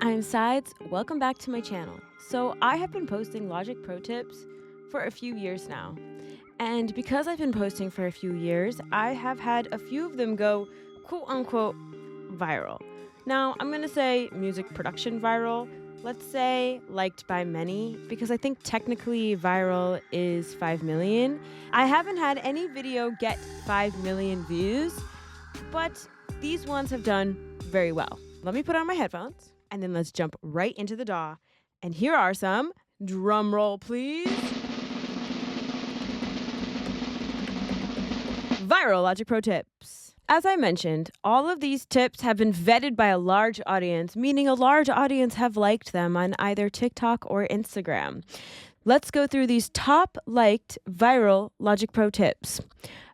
I'm Sides. Welcome back to my channel. So I have been posting Logic Pro tips for a few years now. And because I've been posting for a few years, I have had a few of them go quote unquote viral. Now, I'm going to say music production viral. Let's say liked by many, because I think technically viral is 5 million. I haven't had any video get 5 million views, but these ones have done very well. Let me put on my headphones and then let's jump right into the DAW. And here are some, drum roll please, viral Logic Pro tips. As I mentioned, all of these tips have been vetted by a large audience, meaning a large audience have liked them on either TikTok or Instagram. Let's go through these top liked viral Logic Pro tips.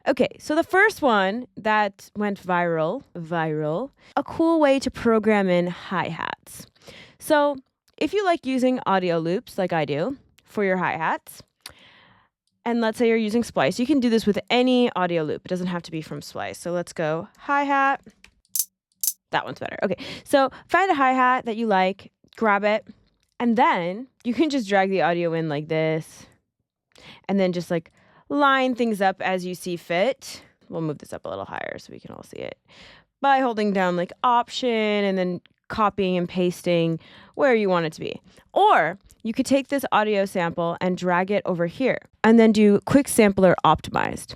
Okay, so the first one that went viral, a cool way to program in hi-hats. So if you like using audio loops like I do for your hi-hats, and let's say you're using Splice, you can do this with any audio loop. It doesn't have to be from Splice. So let's go hi-hat. That one's better. Okay, so find a hi-hat that you like, grab it, and then you can just drag the audio in like this, and then just like line things up as you see fit. We'll move this up a little higher so we can all see it by holding down like Option and then copying and pasting where you want it to be. Or you could take this audio sample and drag it over here and then do Quick Sampler Optimized.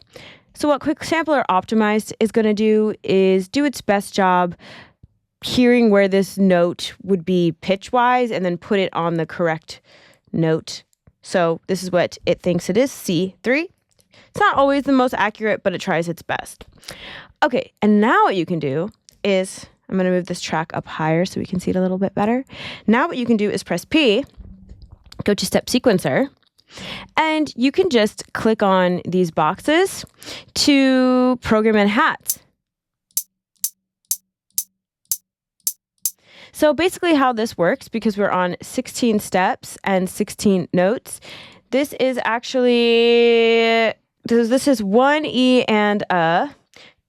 So what Quick Sampler Optimized is going to do is do its best job hearing where this note would be pitch-wise and then put it on the correct note. So this is what it thinks it is, C3. It's not always the most accurate, but it tries its best. Okay, and now what you can do is, I'm going to move this track up higher so we can see it a little bit better. Now what you can do is press P, go to Step Sequencer, and you can just click on these boxes to program in hats. So basically how this works, because we're on 16 steps and 16 notes, this is actually, this is 1 E and a,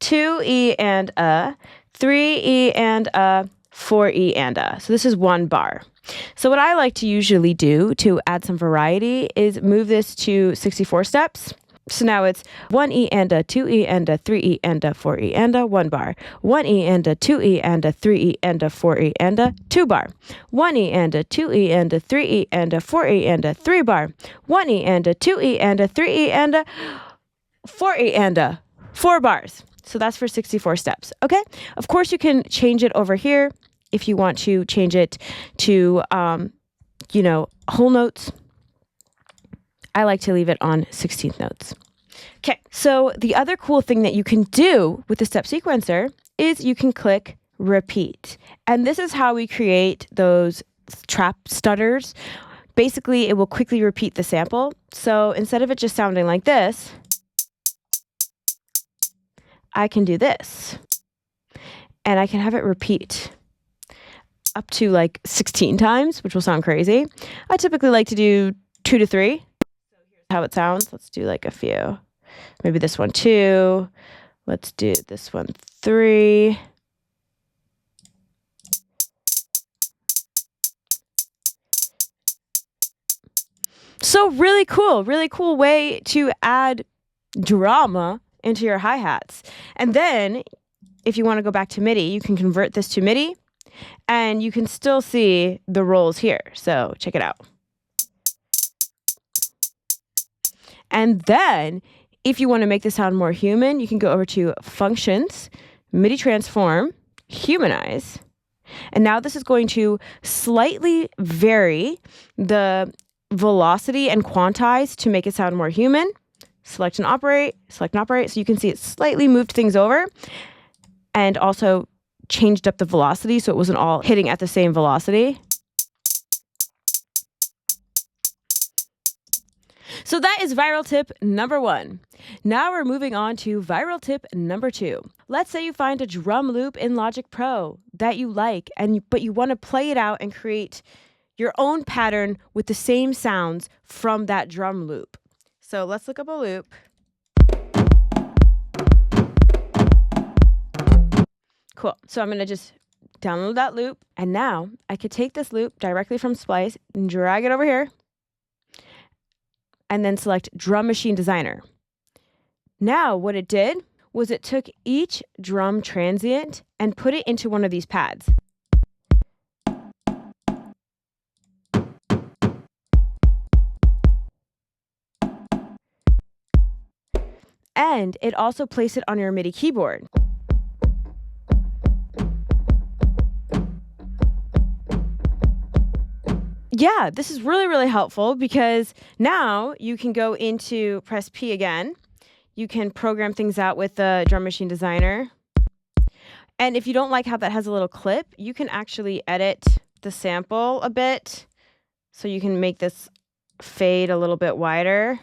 2 E and a, 3 E and a, 4 E and a. So this is one bar. So what I like to usually do to add some variety is move this to 64 steps. So now it's 1 E and a, 2 E and a, 3 E and a, 4 E and a, 1 bar. 1 E and a, 2 E and a, 3 E and a, 4 E and a, 2 bar. 1 E and a, 2 E and a, 3 E and a, 4 E and a, 3 bar. 1 E and a, 2 E and a, 3 E and a, 4 E and a, 4 bars. So that's for 64 steps. Okay. Of course, you can change it over here if you want to change it to, whole notes. I like to leave it on 16th notes. Okay, so the other cool thing that you can do with the step sequencer is you can click repeat. And this is how we create those trap stutters. Basically, it will quickly repeat the sample. So instead of it just sounding like this, I can do this. And I can have it repeat up to like 16 times, which will sound crazy. I typically like to do 2 to 3. So here's how it sounds. Let's do like a few. Maybe this one 2. Let's do this one 3. So really cool way to add drama into your hi-hats. And then if you want to go back to MIDI, you can convert this to MIDI and you can still see the rolls here. So check it out. And then if you want to make the sound more human, you can go over to Functions, MIDI Transform, Humanize. And now this is going to slightly vary the velocity and quantize to make it sound more human. Select and operate. So you can see it slightly moved things over and also changed up the velocity so it wasn't all hitting at the same velocity. So that is viral tip number 1. Now we're moving on to viral tip number 2. Let's say you find a drum loop in Logic Pro that you like, but you want to play it out and create your own pattern with the same sounds from that drum loop. So let's look up a loop. Cool. So I'm going to just download that loop, and now I could take this loop directly from Splice and drag it over here, and then select Drum Machine Designer. Now what it did was it took each drum transient and put it into one of these pads. And it also placed it on your MIDI keyboard. Yeah, this is really, really helpful because now you can go into press P again. You can program things out with the Drum Machine Designer. And if you don't like how that has a little clip, you can actually edit the sample a bit. So you can make this fade a little bit wider.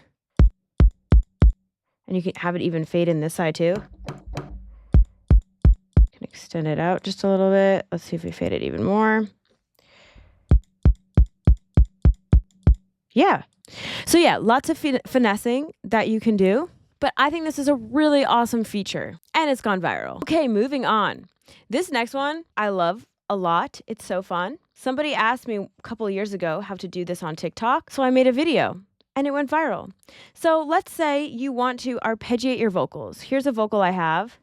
And you can have it even fade in this side too. You can extend it out just a little bit. Let's see if we fade it even more. Yeah. So yeah, lots of finessing that you can do. But I think this is a really awesome feature. And it's gone viral. Okay, moving on. This next one I love a lot. It's so fun. Somebody asked me a couple of years ago how to do this on TikTok. So I made a video. And it went viral. So let's say you want to arpeggiate your vocals. Here's a vocal I have.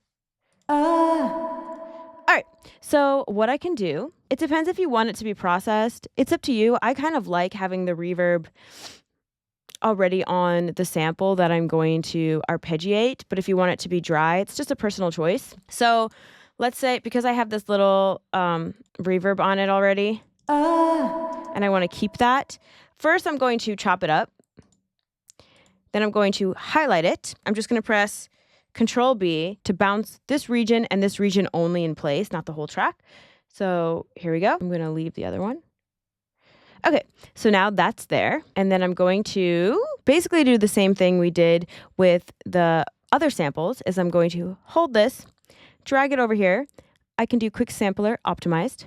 All right, so what I can do, it depends if you want it to be processed. It's up to you. I kind of like having the reverb already on the sample that I'm going to arpeggiate. But if you want it to be dry, it's just a personal choice. So let's say, because I have this little reverb on it already, and I want to keep that, first I'm going to chop it up. Then I'm going to highlight it. I'm just going to press Control B to bounce this region and this region only in place, not the whole track. So here we go. I'm going to leave the other one. Okay, so now that's there. And then I'm going to basically do the same thing we did with the other samples, is I'm going to hold this, drag it over here. I can do Quick Sampler Optimized.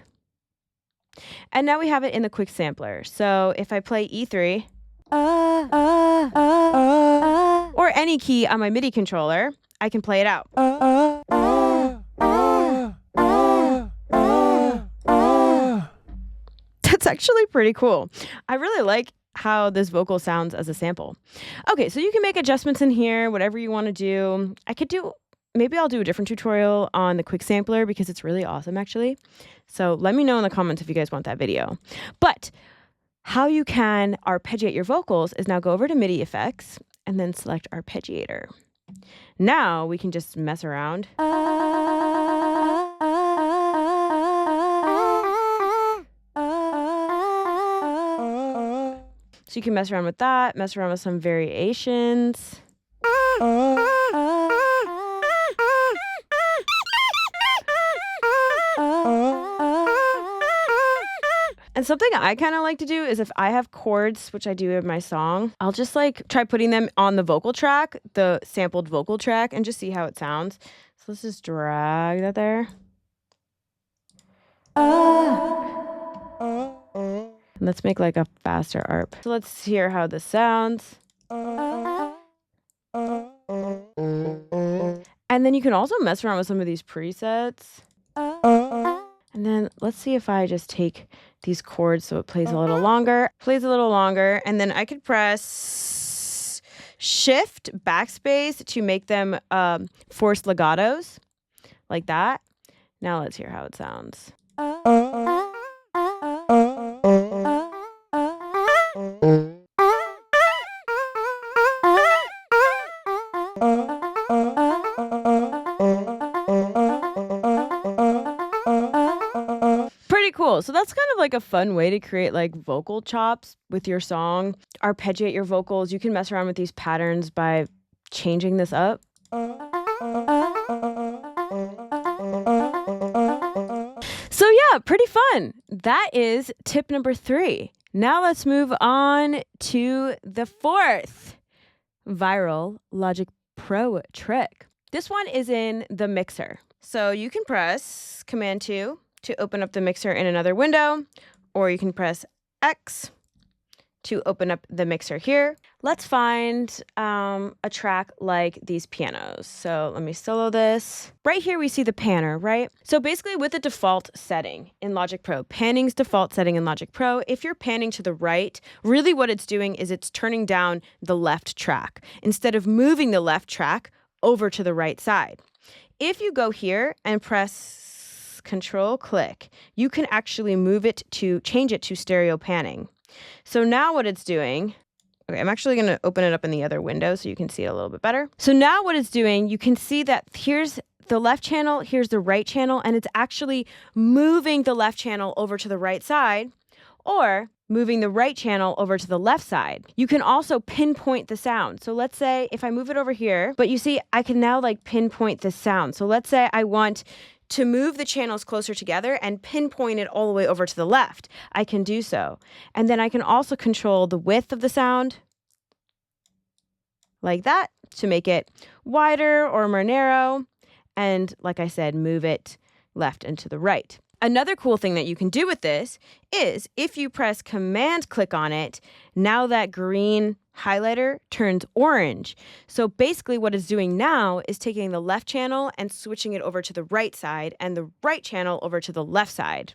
And now we have it in the Quick Sampler. So if I play E3, or any key on my MIDI controller, I can play it out. That's actually pretty cool. I really like how this vocal sounds as a sample. Okay, so you can make adjustments in here, whatever you want to do. Maybe I'll do a different tutorial on the Quick Sampler because it's really awesome actually. So let me know in the comments if you guys want that video. But how you can arpeggiate your vocals is now go over to MIDI effects and then select arpeggiator. Now we can just mess around. So you can mess around with that, mess around with some variations. And something I kind of like to do is if I have chords, which I do in my song, I'll just like try putting them on the vocal track, the sampled vocal track, and just see how it sounds. So let's just drag that there. And let's make like a faster arp. So let's hear how this sounds. And then you can also mess around with some of these presets. And then let's see if I just take these chords so it plays a little longer. And then I could press Shift, Backspace to make them forced legatos, like that. Now let's hear how it sounds. Pretty cool. So that's kind of like a fun way to create like vocal chops with your song. Arpeggiate your vocals. You can mess around with these patterns by changing this up. So yeah, pretty fun. That is tip number 3. Now let's move on to the 4th viral Logic Pro trick. This one is in the mixer. So you can press Command 2 to open up the mixer in another window, or you can press X to open up the mixer here. Let's find a track like these pianos. So let me solo this. Right here we see the panner, right? So basically with the default setting in Logic Pro, panning's default setting in Logic Pro, if you're panning to the right, really what it's doing is it's turning down the left track instead of moving the left track over to the right side. If you go here and press Control click, you can actually change it to stereo panning. So now what it's doing, okay, I'm actually going to open it up in the other window so you can see it a little bit better. So now what it's doing, you can see that here's the left channel, here's the right channel, and it's actually moving the left channel over to the right side or moving the right channel over to the left side. You can also pinpoint the sound. So let's say if I move it over here, but you see I can now like pinpoint the sound. So let's say I want to move the channels closer together and pinpoint it all the way over to the left. I can do so. And then I can also control the width of the sound like that to make it wider or more narrow. And like I said, move it left and to the right. Another cool thing that you can do with this is if you press Command click on it, now that green highlighter turns orange. So basically what it's doing now is taking the left channel and switching it over to the right side and the right channel over to the left side.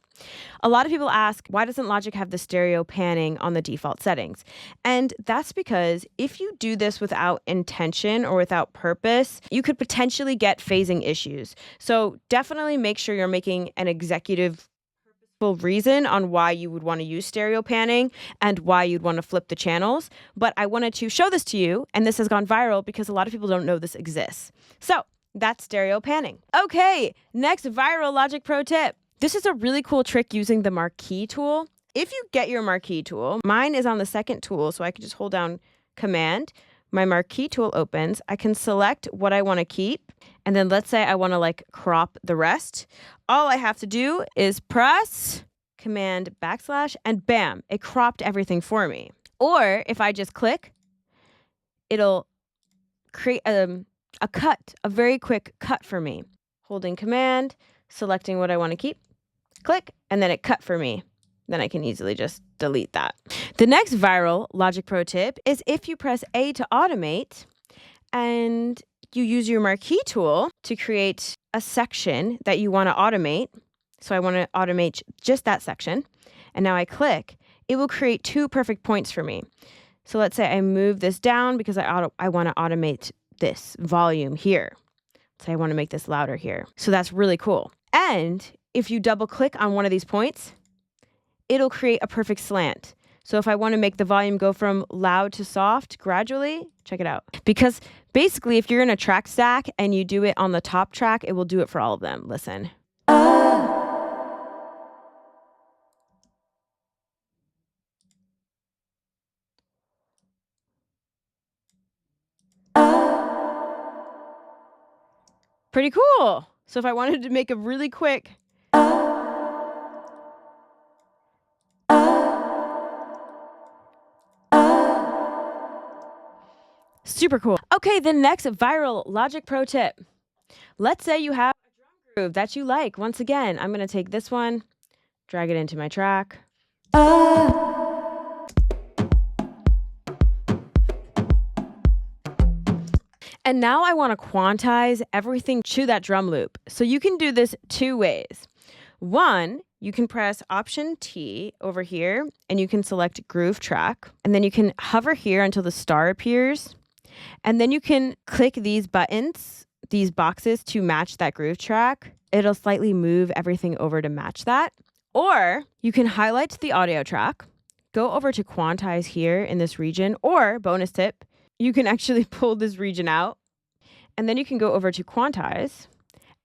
A lot of people ask, why doesn't Logic have the stereo panning on the default settings? And that's because if you do this without intention or without purpose, you could potentially get phasing issues. So definitely make sure you're making an executive reason on why you would want to use stereo panning and why you'd want to flip the channels. But I wanted to show this to you, and this has gone viral because a lot of people don't know this exists. So that's stereo panning. Okay, next viral Logic Pro tip. This is a really cool trick using the marquee tool. If you get your marquee tool, mine is on the second tool, so I can just hold down Command. My marquee tool opens. I can select what I want to keep. And then let's say I want to like crop the rest. All I have to do is press Command / and bam, it cropped everything for me. Or if I just click, it'll create a cut, a very quick cut for me. Holding Command, selecting what I want to keep, click, and then it cut for me. Then I can easily just delete that. The next viral Logic Pro tip is if you press A to automate and you use your marquee tool to create a section that you want to automate. So I want to automate just that section. And now I click, it will create 2 perfect points for me. So let's say I move this down because I want to automate this volume here. Say I want to make this louder here. So that's really cool. And if you double click on one of these points, it'll create a perfect slant. So if I want to make the volume go from loud to soft gradually, check it out. Because basically, if you're in a track stack and you do it on the top track, it will do it for all of them. Listen. Pretty cool. So if I wanted to make a really quick super cool. Okay, the next viral Logic Pro tip. Let's say you have a drum groove that you like. Once again, I'm going to take this one, drag it into my track. And now I want to quantize everything to that drum loop. So you can do this 2 ways. One, you can press Option T over here and you can select Groove Track. And then you can hover here until the star appears. And then you can click these buttons, these boxes to match that groove track. It'll slightly move everything over to match that. Or you can highlight the audio track, go over to quantize here in this region, or bonus tip, you can actually pull this region out. And then you can go over to quantize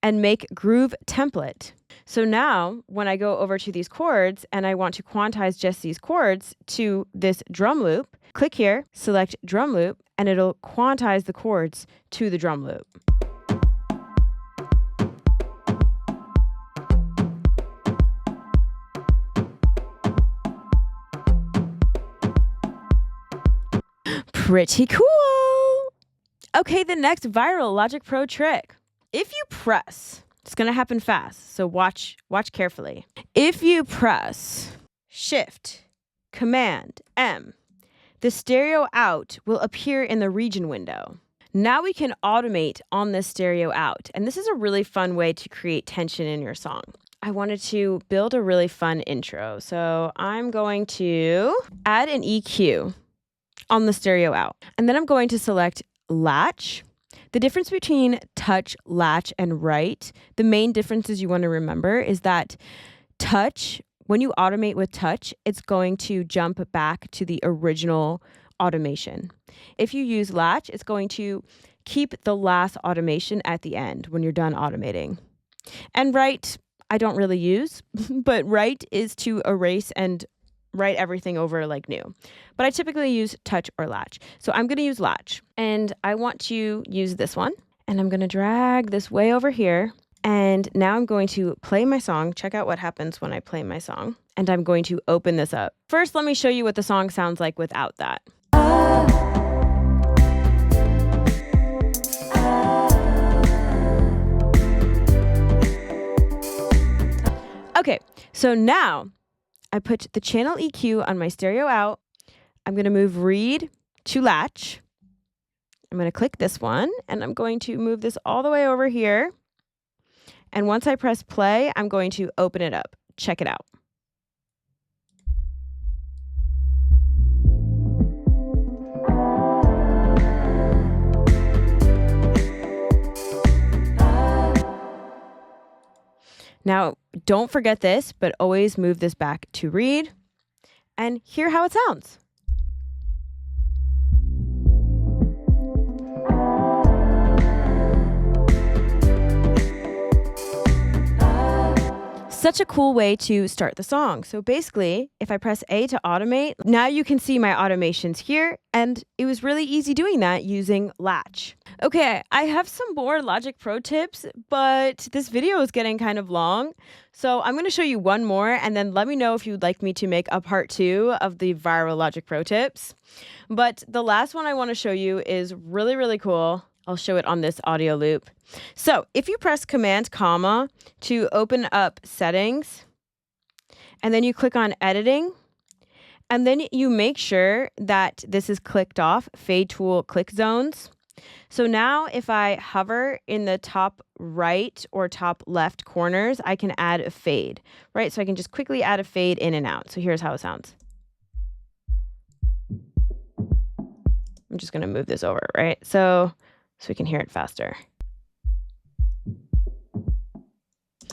and make groove template. So now when I go over to these chords and I want to quantize just these chords to this drum loop, click here, select drum loop, and it'll quantize the chords to the drum loop. Pretty cool. Okay, the next viral Logic Pro trick. If you press, it's going to happen fast, so watch carefully. If you press Shift, Command, M, the stereo out will appear in the region window. Now we can automate on this stereo out, and this is a really fun way to create tension in your song. I wanted to build a really fun intro, so I'm going to add an EQ on the stereo out, and then I'm going to select latch. The difference between touch, latch, and write, the main differences you want to remember is that touch, when you automate with touch, it's going to jump back to the original automation. If you use latch, it's going to keep the last automation at the end when you're done automating. And write, I don't really use, but write is to erase and write everything over like new. But I typically use touch or latch. So I'm going to use latch, and I want to use this one, and I'm going to drag this way over here. And now I'm going to play my song. Check out what happens when I play my song. And I'm going to open this up. First, let me show you what the song sounds like without that. Okay, so now I put the channel EQ on my stereo out. I'm going to move read to latch. I'm going to click this one, and I'm going to move this all the way over here. And once I press play, I'm going to open it up. Check it out. Now, don't forget this, but always move this back to read and hear how it sounds. Such a cool way to start the song. So basically, if I press A to automate, now you can see my automations here, and it was really easy doing that using latch. Okay, I have some more Logic Pro tips, but this video is getting kind of long. So I'm going to show you one more, and then let me know if you'd like me to make a part 2 of the viral Logic Pro tips. But the last one I want to show you is really, really cool. I'll show it on this audio loop. So if you press Command, comma to open up settings, and then you click on editing, and then you make sure that this is clicked off, fade tool click zones. So now if I hover in the top right or top left corners, I can add a fade, right? So I can just quickly add a fade in and out. So here's how it sounds. I'm just going to move this over, right? So we can hear it faster.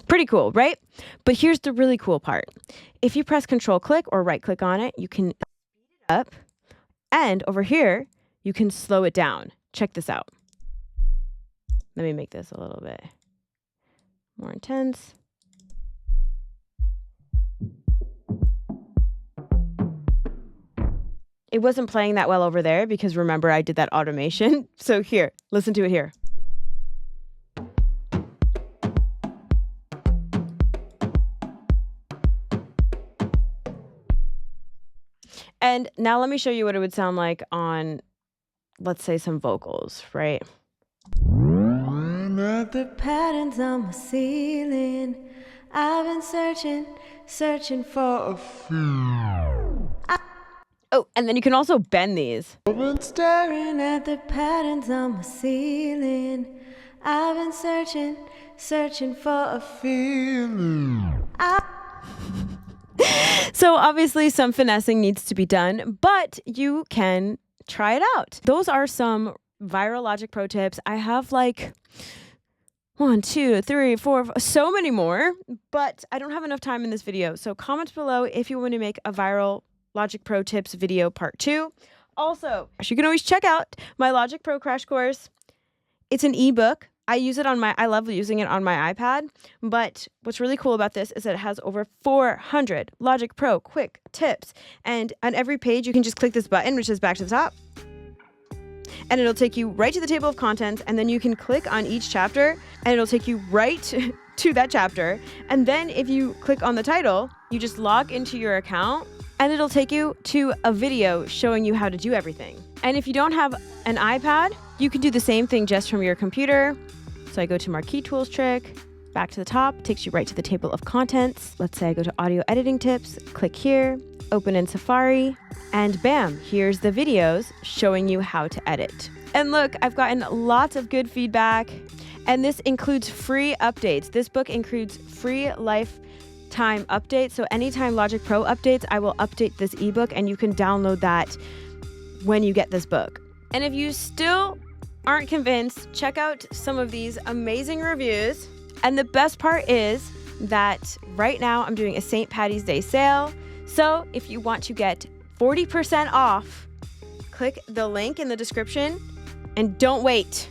Pretty cool, right? But here's the really cool part. If you press Control click or right click on it, you can speed it up, and over here, you can slow it down. Check this out. Let me make this a little bit more intense. It wasn't playing that well over there because remember I did that automation. So here, listen to it here. And now let me show you what it would sound like on, let's say, some vocals, right? The patterns on my ceiling, I've been searching for a few. Oh, and then you can also bend these. I've been staring at the patterns on my ceiling. I've been searching for a feeling. So obviously some finessing needs to be done, but you can try it out. Those are some viral Logic Pro tips. I have like 1, 2, 3, 4, so many more, but I don't have enough time in this video. So comment below if you want to make a viral Logic Pro tips video part 2. Also, you can always check out my Logic Pro crash course. It's an ebook. I love using it on my iPad, but what's really cool about this is that it has over 400 Logic Pro quick tips. And on every page, you can just click this button, which is back to the top, and it'll take you right to the table of contents. And then you can click on each chapter and it'll take you right to that chapter. And then if you click on the title, you just log into your account and it'll take you to a video showing you how to do everything. And if you don't have an iPad, you can do the same thing just from your computer. So I go to Marquee Tools trick, back to the top, takes you right to the table of contents. Let's say I go to audio editing tips, click here, open in Safari, and bam, here's the videos showing you how to edit. And look, I've gotten lots of good feedback, and this includes free updates. This book includes free lifetime updates. So anytime Logic Pro updates, I will update this ebook, and you can download that when you get this book. And if you still aren't convinced, check out some of these amazing reviews. And the best part is that right now I'm doing a St. Paddy's Day sale. So if you want to get 40% off, click the link in the description and don't wait.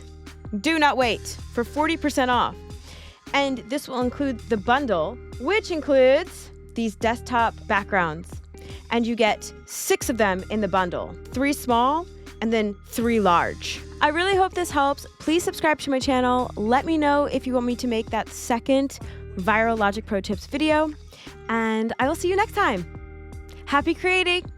Do not wait for 40% off. And this will include the bundle, which includes these desktop backgrounds. And you get 6 of them in the bundle, 3 small and then 3 large. I really hope this helps. Please subscribe to my channel. Let me know if you want me to make that second viral Logic Pro Tips video, and I will see you next time. Happy creating!